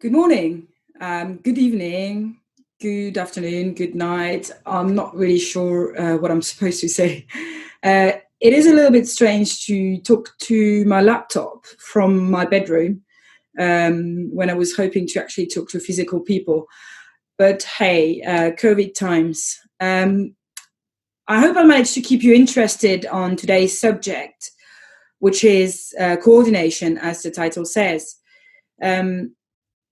Good morning, good evening, good afternoon, good night. I'm not really sure what I'm supposed to say. It is a little bit strange to talk to my laptop from my bedroom when I was hoping to actually talk to physical people. But hey, COVID times. I hope I managed to keep you interested on today's subject, which is coordination, as the title says. Um,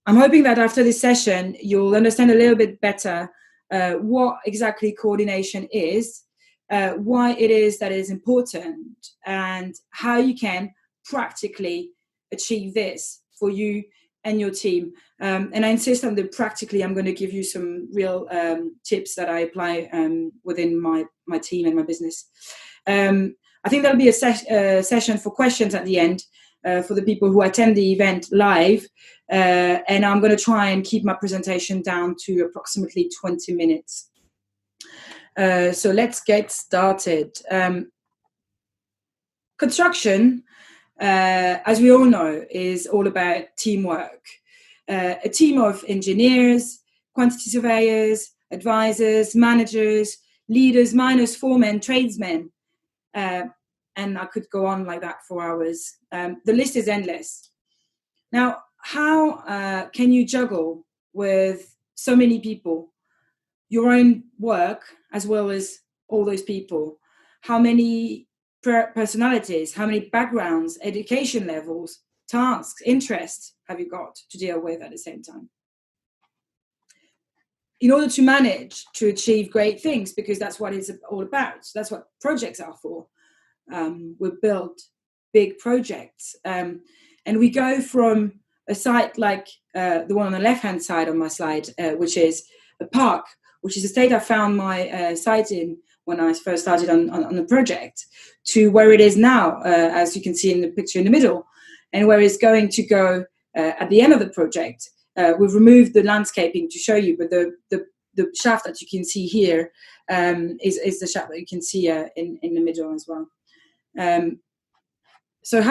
I'm hoping that after this session, you'll understand a little bit better what exactly coordination is, why it is that it is important, and how you can practically achieve this for you and your team. And I insist on the practically. I'm going to give you some real tips that I apply within my team and my business. I think there'll be a session for questions at the end for the people who attend the event live. And I'm going to try and keep my presentation down to approximately 20 minutes. So let's get started. Construction, as we all know, is all about teamwork. A team of engineers, quantity surveyors, advisors, managers, leaders, miners, foremen, tradesmen. And I could go on like that for hours. The list is endless. Now, how can you juggle with so many people, your own work, as well as all those people? How many personalities, how many backgrounds, education levels, tasks, interests have you got to deal with at the same time? In order to manage to achieve great things, because that's what it's all about, that's what projects are for. We build big projects, and we go from a site like the one on the left-hand side on my slide, which is a park, which is a state I found my site in when I first started on the project, to where it is now, as you can see in the picture in the middle, and where it's going to go at the end of the project. We've removed the landscaping to show you, but the shaft that you can see here is the shaft that you can see in the middle as well. So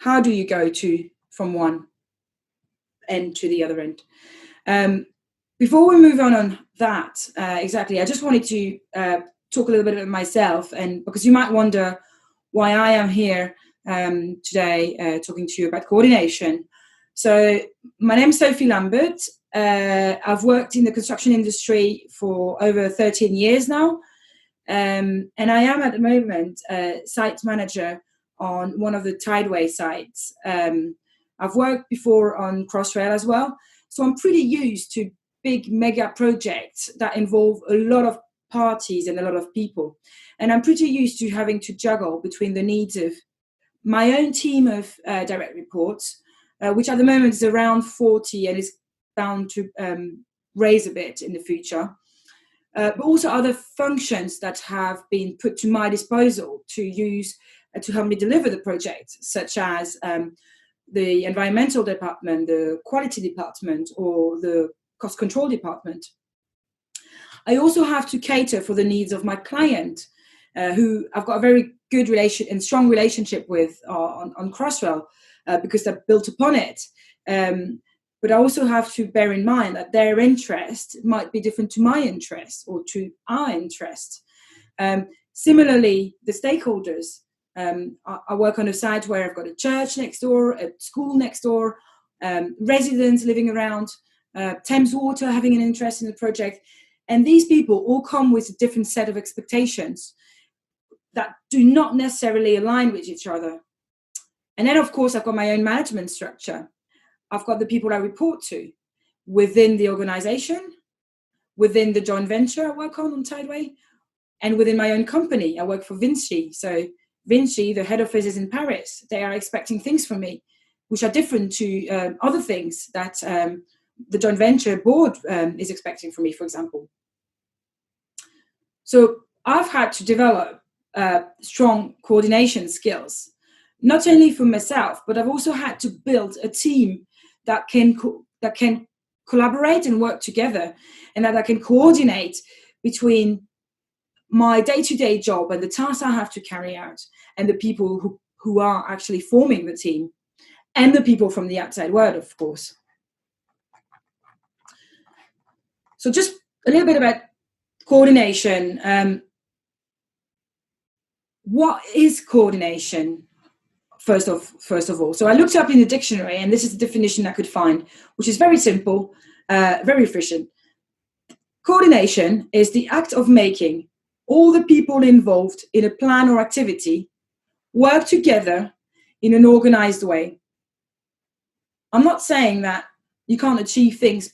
how do you go from one end to the other end? Before we move on that, exactly, I just wanted to talk a little bit about myself, and because you might wonder why I am here today talking to you about coordination. So my name is Sophie Lambert. I've worked in the construction industry for over 13 years now. And I am at the moment site manager on one of the Tideway sites. I've worked before on Crossrail as well, so I'm pretty used to big mega projects that involve a lot of parties and a lot of people. And I'm pretty used to having to juggle between the needs of my own team of direct reports, which at the moment is around 40 and is bound to raise a bit in the future. But also other functions that have been put to my disposal to use to help me deliver the project, such as the environmental department, the quality department, or the cost control department. I also have to cater for the needs of my client, who I've got a very good relation and strong relationship with on Crossrail, because they're built upon it. But I also have to bear in mind that their interest might be different to my interest or to our interest. Similarly, the stakeholders. I work on a site where I've got a church next door, a school next door, residents living around, Thames Water having an interest in the project. And these people all come with a different set of expectations that do not necessarily align with each other. And then, of course, I've got my own management structure. I've got the people I report to within the organization, within the joint venture I work on Tideway, and within my own company. I work for Vinci. So Vinci, the head office is in Paris. They are expecting things from me, which are different to other things that the joint venture board is expecting from me, for example. So I've had to develop strong coordination skills, not only for myself, but I've also had to build a team that can collaborate and work together, and that I can coordinate between my day-to-day job and the tasks I have to carry out and the people who are actually forming the team. and the people from the outside world, of course. So just a little bit about coordination. What is coordination? First of all, so I looked up in the dictionary, and this is the definition I could find, which is very simple, very efficient. Coordination is the act of making all the people involved in a plan or activity work together in an organized way. I'm not saying that you can't achieve things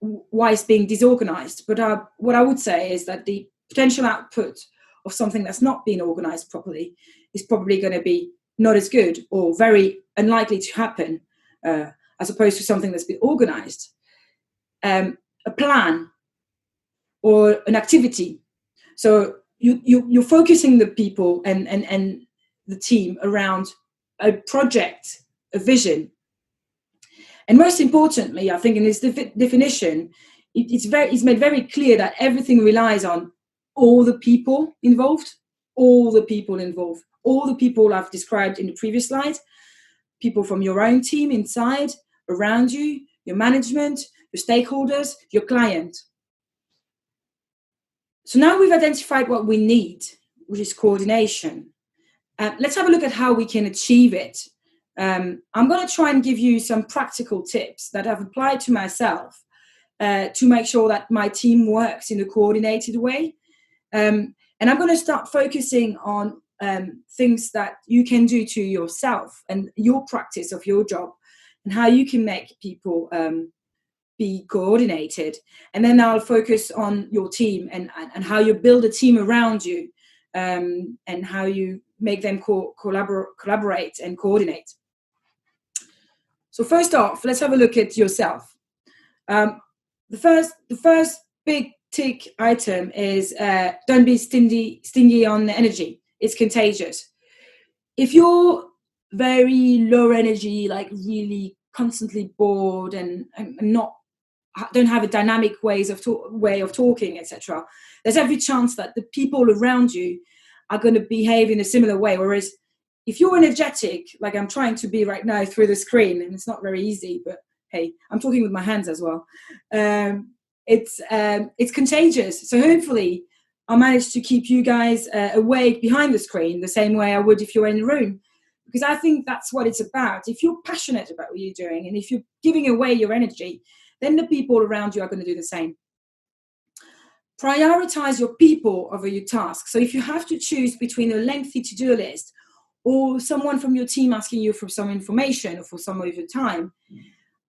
whilst being disorganized, but what I would say is that the potential output of something that's not being organized properly is probably going to be not as good or very unlikely to happen, as opposed to something that's been organized. A plan or an activity. So you're focusing the people and the team around a project, a vision. And most importantly, I think in this definition, it's made very clear that everything relies on all the people involved, all the people I've described in the previous slide, people from your own team inside, around you, your management, your stakeholders, your client. So now we've identified what we need, which is coordination. Let's have a look at how we can achieve it. I'm going to try and give you some practical tips that I've applied to myself to make sure that my team works in a coordinated way. And I'm going to start focusing on things that you can do to yourself and your practice of your job and how you can make people be coordinated. And then I'll focus on your team and how you build a team around you and how you make them collaborate and coordinate. So first off, let's have a look at yourself. The first big tick item is don't be stingy on energy. It's contagious. If you're very low energy, like really constantly bored and don't have a dynamic way of talking, etc., there's every chance that the people around you are going to behave in a similar way. Whereas if you're energetic, like I'm trying to be right now through the screen, and it's not very easy, but hey, I'm talking with my hands as well. It's contagious. So hopefully I'll manage to keep you guys awake behind the screen the same way I would if you were in the room. Because I think that's what it's about. If you're passionate about what you're doing and if you're giving away your energy, then the people around you are going to do the same. Prioritize your people over your tasks. So if you have to choose between a lengthy to-do list or someone from your team asking you for some information or for some of your time,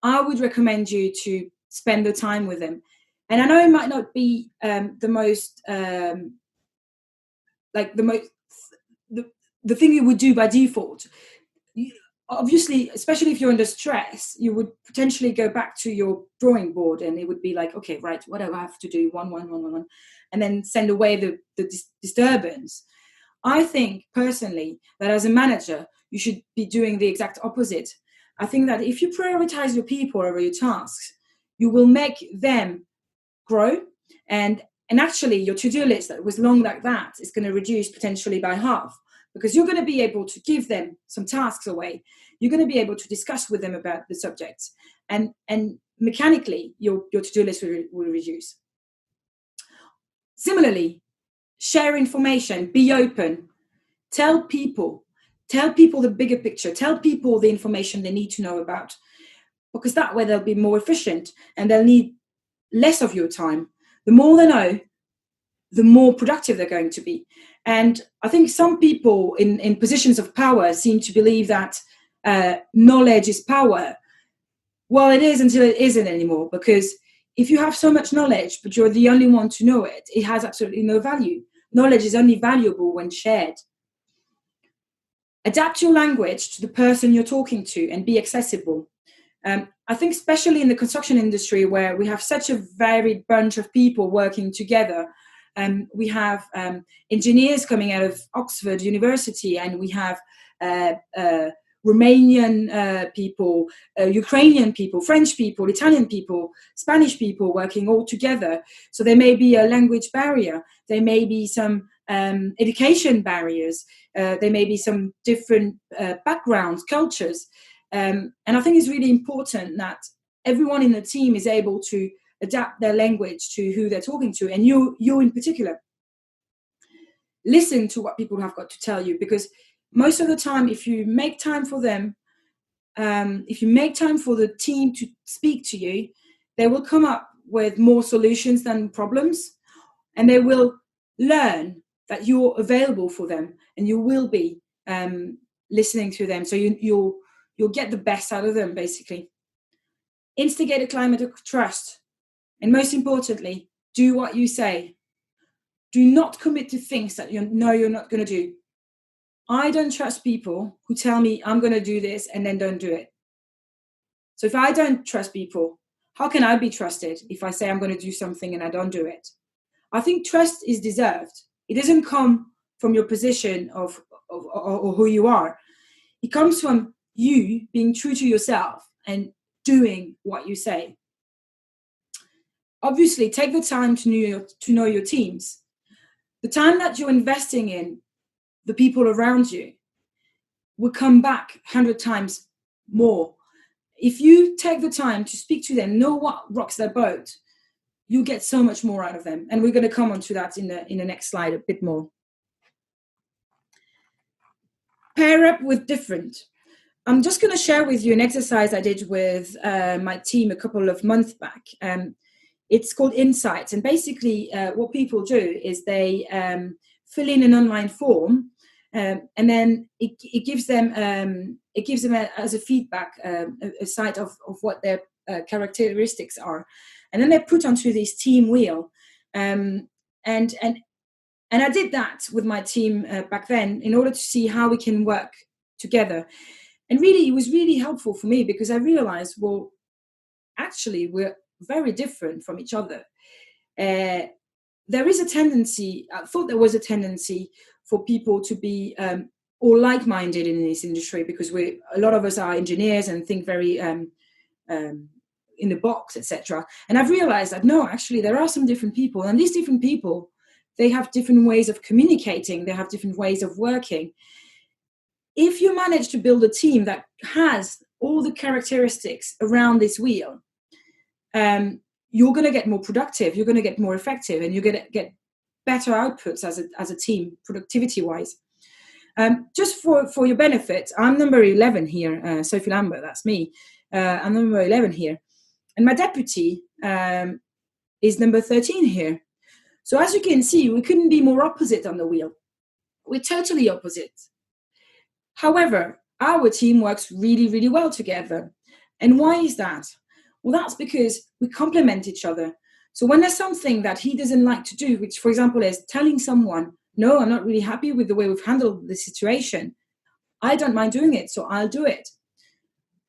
I would recommend you to spend the time with them. And I know it might not be the thing you would do by default. Obviously, especially if you're under stress, you would potentially go back to your drawing board and it would be like, okay, right, what do I have to do? One, and then send away the disturbance. I think personally that as a manager, you should be doing the exact opposite. I think that if you prioritize your people over your tasks, you will make them grow. And actually your to-do list that was long like that is going to reduce potentially by half. Because you're going to be able to give them some tasks away. You're going to be able to discuss with them about the subjects. And mechanically, your to-do list will reduce. Similarly, share information, be open. Tell people the bigger picture. Tell people the information they need to know about. Because that way they'll be more efficient and they'll need less of your time. The more they know, the more productive they're going to be. And I think some people in positions of power seem to believe that knowledge is power. Well, it is until it isn't anymore, because if you have so much knowledge, but you're the only one to know it, it has absolutely no value. Knowledge is only valuable when shared. Adapt your language to the person you're talking to and be accessible. I think especially in the construction industry where we have such a varied bunch of people working together, we have engineers coming out of Oxford University, and we have Romanian people, Ukrainian people, French people, Italian people, Spanish people working all together. So there may be a language barrier. There may be some education barriers. There may be some different backgrounds, cultures. And I think it's really important that everyone in the team is able to adapt their language to who they're talking to. And you in particular, listen to what people have got to tell you, because most of the time, if you make time for them, if you make time for the team to speak to you, they will come up with more solutions than problems, and they will learn that you're available for them and you will be listening to them. So you'll get the best out of them, basically. Instigate a climate of trust. And most importantly, do what you say. Do not commit to things that you're not going to do. I don't trust people who tell me I'm going to do this and then don't do it. So if I don't trust people, how can I be trusted if I say I'm going to do something and I don't do it? I think trust is deserved. It doesn't come from your position of or who you are. It comes from you being true to yourself and doing what you say. Obviously, take the time to know your teams. The time that you're investing in the people around you will come back 100 times more. If you take the time to speak to them, know what rocks their boat, you'll get so much more out of them. And we're going to come on to that in the next slide a bit more. Pair up with different. I'm just going to share with you an exercise I did with my team a couple of months back. It's called Insights. And basically what people do is they fill in an online form, and then it gives them as a feedback a site of what their characteristics are. And then they're put onto this team wheel. And I did that with my team back then in order to see how we can work together. And really, it was really helpful for me because I realized, well, actually, we're very different from each other. There is a tendency, I thought there was a tendency for people to be all like-minded in this industry, because a lot of us are engineers and think very in the box, etc. And I've realized that no, actually, there are some different people, and these different people, they have different ways of communicating, they have different ways of working. If you manage to build a team that has all the characteristics around this wheel, you're going to get more productive, you're going to get more effective, and you're going to get better outputs as a team, productivity-wise. Just for your benefit, I'm number 11 here, Sophie Lambert, that's me. I'm number 11 here. And my deputy is number 13 here. So as you can see, we couldn't be more opposite on the wheel. We're totally opposite. However, our team works really, really well together. And why is that? Well, that's because we complement each other. So when there's something that he doesn't like to do, which, for example, is telling someone, no, I'm not really happy with the way we've handled the situation, I don't mind doing it, so I'll do it.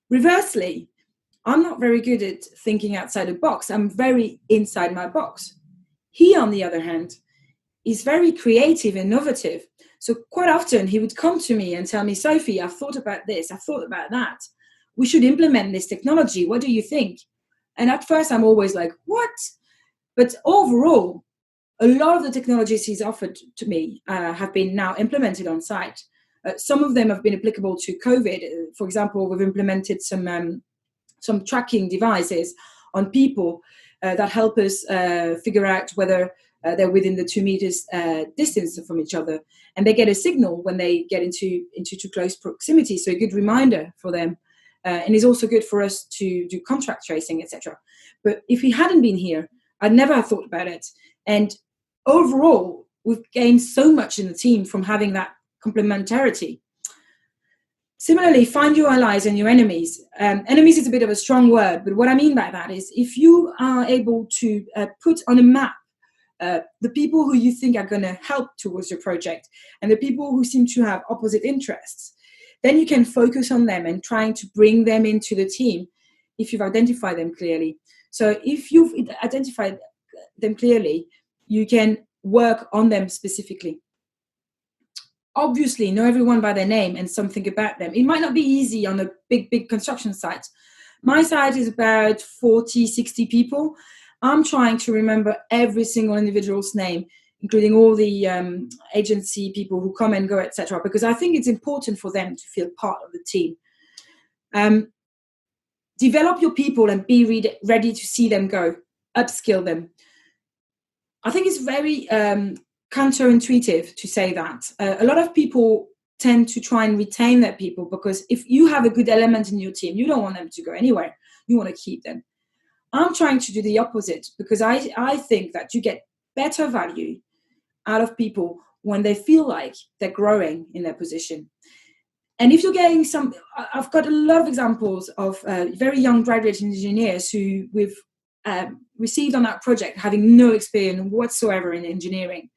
Reversely, I'm not very good at thinking outside the box. I'm very inside my box. He, on the other hand, is very creative, innovative. So quite often he would come to me and tell me, Sophie, I've thought about this, I've thought about that. We should implement this technology. What do you think? And at first I'm always like, what? But overall, a lot of the technologies he's offered to me have been now implemented on site. Some of them have been applicable to COVID. For example, we've implemented some tracking devices on people that help us figure out whether they're within the 2 meters distance from each other. And they get a signal when they get into too close proximity. So a good reminder for them. And it's also good for us to do contract tracing, etc. But if he hadn't been here, I'd never have thought about it. And overall, we've gained so much in the team from having that complementarity. Similarly, find your allies and your enemies. Enemies is a bit of a strong word, but what I mean by that is if you are able to put on a map the people who you think are going to help towards your project and the people who seem to have opposite interests, then you can focus on them and trying to bring them into the team if you've identified them clearly. So if you've identified them clearly, you can work on them specifically. Obviously, know everyone by their name and something about them. It might not be easy on a big construction site. My site is about 40, 60 people. I'm trying to remember every single individual's name, including all the agency people who come and go, etc., because I think it's important for them to feel part of the team. Develop your people and be ready to see them go. Upskill them. I think it's very counterintuitive to say that. A lot of people tend to try and retain their people, because if you have a good element in your team, you don't want them to go anywhere. You want to keep them. I'm trying to do the opposite, because I think that you get better value out of people when they feel like they're growing in their position. And if you're getting I've got a lot of examples of very young graduate engineers who we've received on that project having no experience whatsoever in engineering.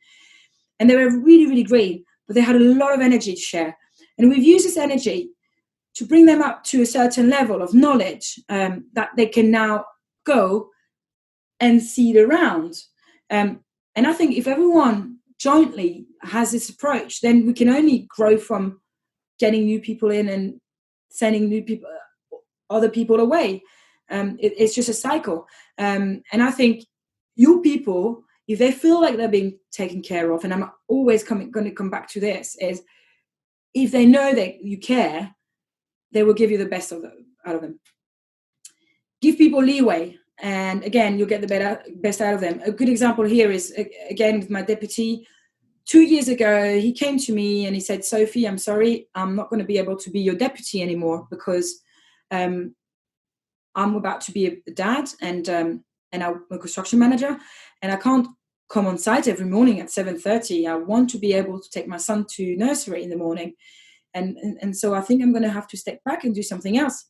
And they were really, really great, but they had a lot of energy to share. And we've used this energy to bring them up to a certain level of knowledge that they can now go and seed around. And I think if everyone jointly has this approach, then we can only grow from getting new people in and sending new people, other people away. It's just a cycle. And I think your people, if they feel like they're being taken care of, and I'm always going to come back to this, is if they know that you care, they will give you the best out of them. Give people leeway, and again, you'll get the best out of them. A good example here is, again, with my deputy. 2 years ago, he came to me and he said, Sophie, I'm sorry, I'm not going to be able to be your deputy anymore, because I'm about to be a dad, and I'm a construction manager, and I can't come on site every morning at 7:30. I want to be able to take my son to nursery in the morning. And so I think I'm going to have to step back and do something else.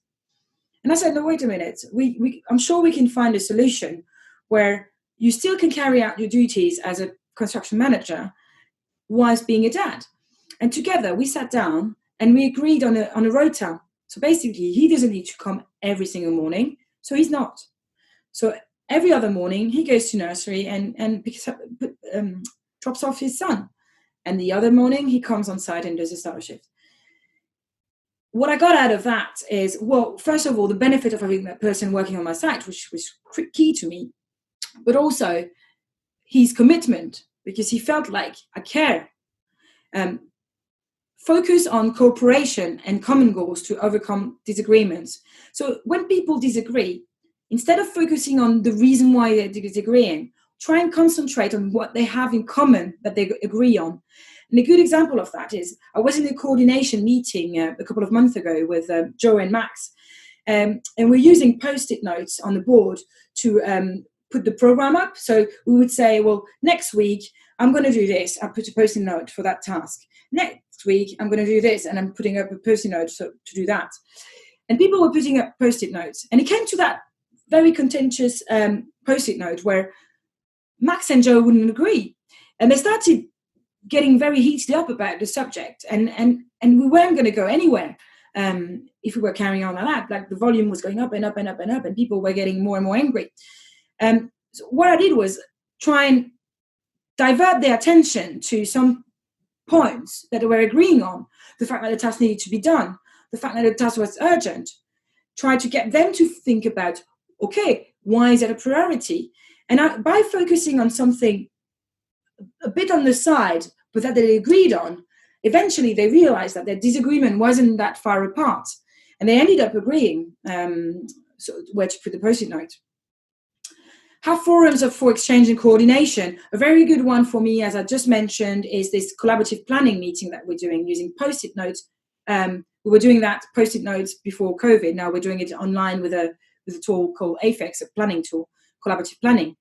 And I said, no, wait a minute. I'm sure we can find a solution where you still can carry out your duties as a construction manager whilst being a dad. And together we sat down and we agreed on a rota. So basically, he doesn't need to come every single morning, so he's not. So every other morning he goes to nursery and picks up, drops off his son. And the other morning he comes on site and does a start shift. What I got out of that is, well, first of all, the benefit of having that person working on my site, which was key to me, but also his commitment, because he felt like I care. Focus on cooperation and common goals to overcome disagreements. So when people disagree, instead of focusing on the reason why they're disagreeing, try and concentrate on what they have in common that they agree on. And a good example of that is, I was in a coordination meeting a couple of months ago with Joe and Max, and we're using Post-it notes on the board to put the program up. So we would say, well, next week, I'm going to do this. I put a Post-it note for that task. Next week, I'm going to do this, and I'm putting up a Post-it note to do that. And people were putting up Post-it notes. And it came to that very contentious Post-it note where Max and Joe wouldn't agree. And they started getting very heated up about the subject. And we weren't going to go anywhere if we were carrying on like that. Like, the volume was going up and up and up and up, and people were getting more and more angry. So what I did was try and divert their attention to some points that they were agreeing on. The fact that the task needed to be done, the fact that the task was urgent. Try to get them to think about, okay, why is it a priority? And by focusing on something a bit on the side, but that they agreed on, eventually they realized that their disagreement wasn't that far apart. And they ended up agreeing where to put the Post-it note. Have forums for exchange and coordination. A very good one for me, as I just mentioned, is this collaborative planning meeting that we're doing using Post-it notes. We were doing that Post-it notes before COVID. Now we're doing it online with a tool called AFEX, a planning tool, collaborative planning.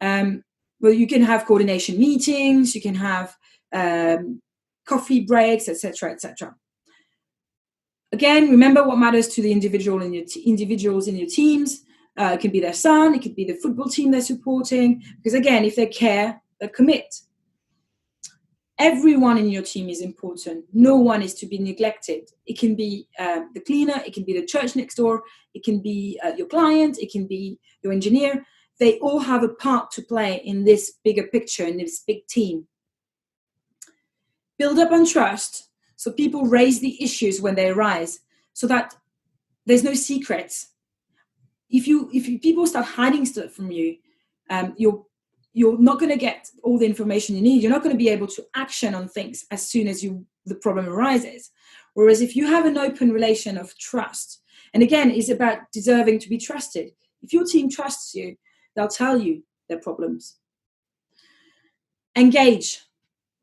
Well, you can have coordination meetings, you can have coffee breaks, etc., etc. Again, remember what matters to the individuals in your teams. It can be their son, it could be the football team they're supporting. Because again, if they care, they commit. Everyone in your team is important. No one is to be neglected. It can be the cleaner, it can be the church next door, it can be your client, it can be your engineer. They all have a part to play in this bigger picture, in this big team. Build up on trust, so people raise the issues when they arise, so that there's no secrets. If people start hiding stuff from you, you're not going to get all the information you need. You're not going to be able to action on things as soon as the problem arises. Whereas if you have an open relation of trust And again, it's about deserving to be trusted. If your team trusts you, they'll tell you their problems. Engage.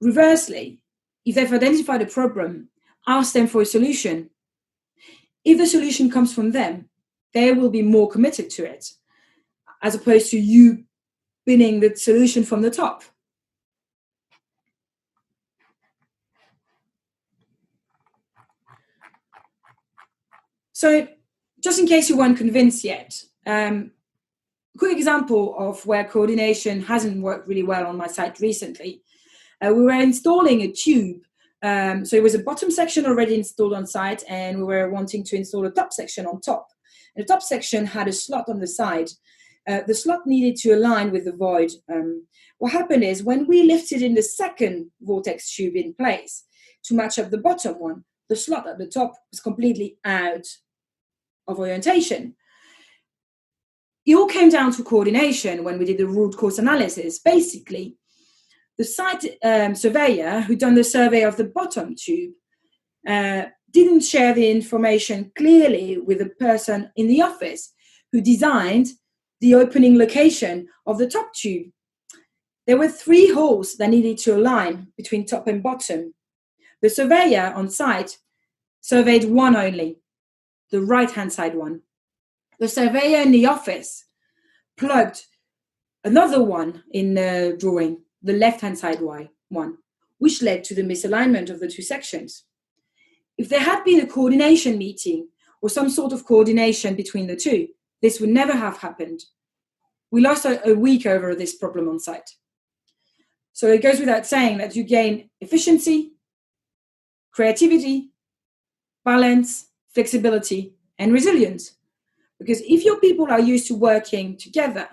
Reversely, if they've identified a problem, ask them for a solution. If the solution comes from them, they will be more committed to it, as opposed to you winning the solution from the top. So, just in case you weren't convinced yet, quick example of where coordination hasn't worked really well on my site recently. We were installing a tube. So it was a bottom section already installed on site, and we were wanting to install a top section on top. And the top section had a slot on the side. The slot needed to align with the void. What happened is when we lifted in the second vortex tube in place to match up the bottom one, the slot at the top was completely out of orientation. It all came down to coordination when we did the root cause analysis. Basically, the site surveyor who done the survey of the bottom tube didn't share the information clearly with the person in the office who designed the opening location of the top tube. There were 3 holes that needed to align between top and bottom. The surveyor on site surveyed one only, the right-hand side one. The surveyor in the office plugged another one in the drawing, the left-hand side one, which led to the misalignment of the 2 sections. If there had been a coordination meeting or some sort of coordination between the 2, this would never have happened. We lost a week over this problem on site. So it goes without saying that you gain efficiency, creativity, balance, flexibility, and resilience. Because if your people are used to working together,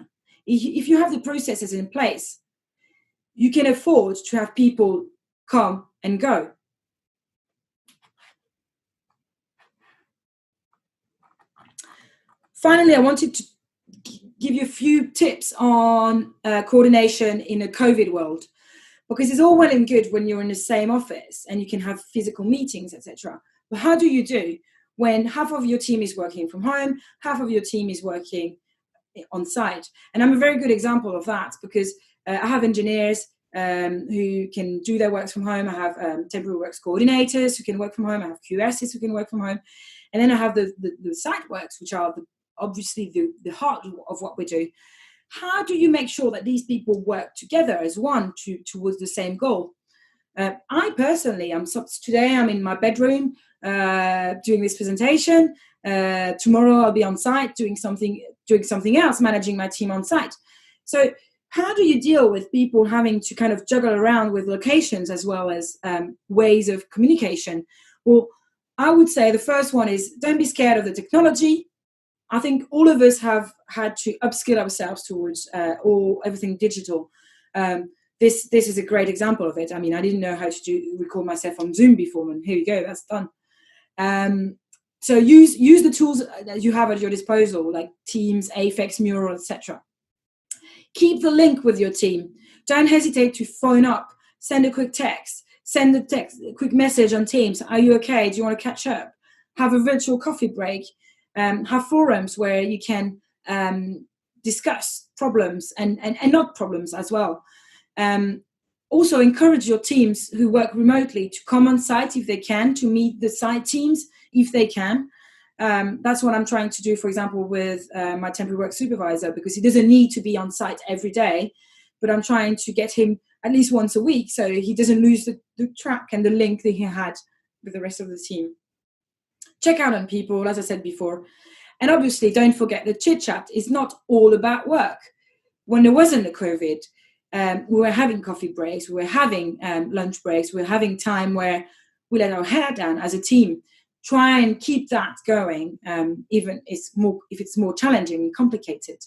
if you have the processes in place, you can afford to have people come and go. Finally, I wanted to give you a few tips on coordination in a COVID world, because it's all well and good when you're in the same office and you can have physical meetings, etc. But how do you do when half of your team is working from home, half of your team is working on site? And I'm a very good example of that, because I have engineers who can do their works from home. I have temporary works coordinators who can work from home. I have QSs who can work from home. And then I have the site works, which are obviously the heart of what we do. How do you make sure that these people work together as one towards the same goal? I personally, today I'm in my bedroom doing this presentation. Tomorrow I'll be on site doing something else, managing my team on site. So how do you deal with people having to kind of juggle around with locations as well as ways of communication? Well, I would say the first one is don't be scared of the technology. I think all of us have had to upskill ourselves towards everything digital. This is a great example of it. I mean, I didn't know how to record myself on Zoom before, and here you go, that's done. So use the tools that you have at your disposal, like Teams, Afex, Mural, etc. Keep the link with your team. Don't hesitate to phone up, send a quick text, send a quick message on Teams. Are you okay? Do you want to catch up? Have a virtual coffee break. Have forums where you can discuss problems and not problems as well. Also encourage your teams who work remotely to come on site if they can, to meet the site teams if they can. That's what I'm trying to do, for example, with my temporary work supervisor, because he doesn't need to be on site every day, but I'm trying to get him at least once a week so he doesn't lose the track and the link that he had with the rest of the team. Check out on people, as I said before. And obviously, don't forget that chit-chat is not all about work. When there wasn't the COVID, we were having coffee breaks, we were having lunch breaks, we were having time where we let our hair down as a team. Try and keep that going, even if it's more challenging and complicated.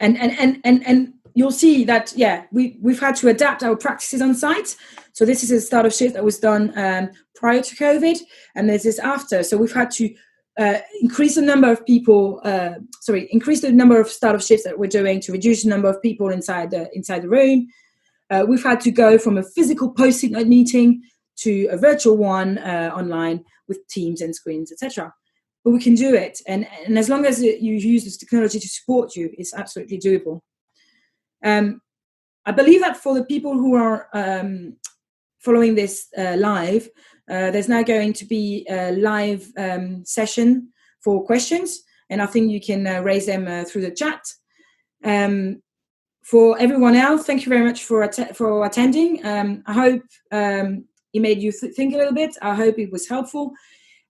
And you'll see that, we've had to adapt our practices on site. So this is a start of shift that was done prior to COVID, and there's this after. So we've had to increase the number of start of shifts that we're doing to reduce the number of people inside the room. We've had to go from a physical post-it note meeting to a virtual one online with Teams and screens, etc. But we can do it, and as long as you use this technology to support you, it's absolutely doable. I believe that for the people who are following this live, there's now going to be a live session for questions, and I think you can raise them through the chat. For everyone else, thank you very much for attending. I hope it made you think a little bit. I hope it was helpful.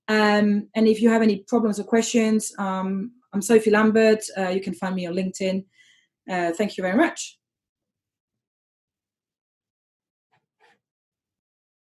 And if you have any problems or questions, I'm Sophie Lambert. You can find me on LinkedIn. Thank you very much.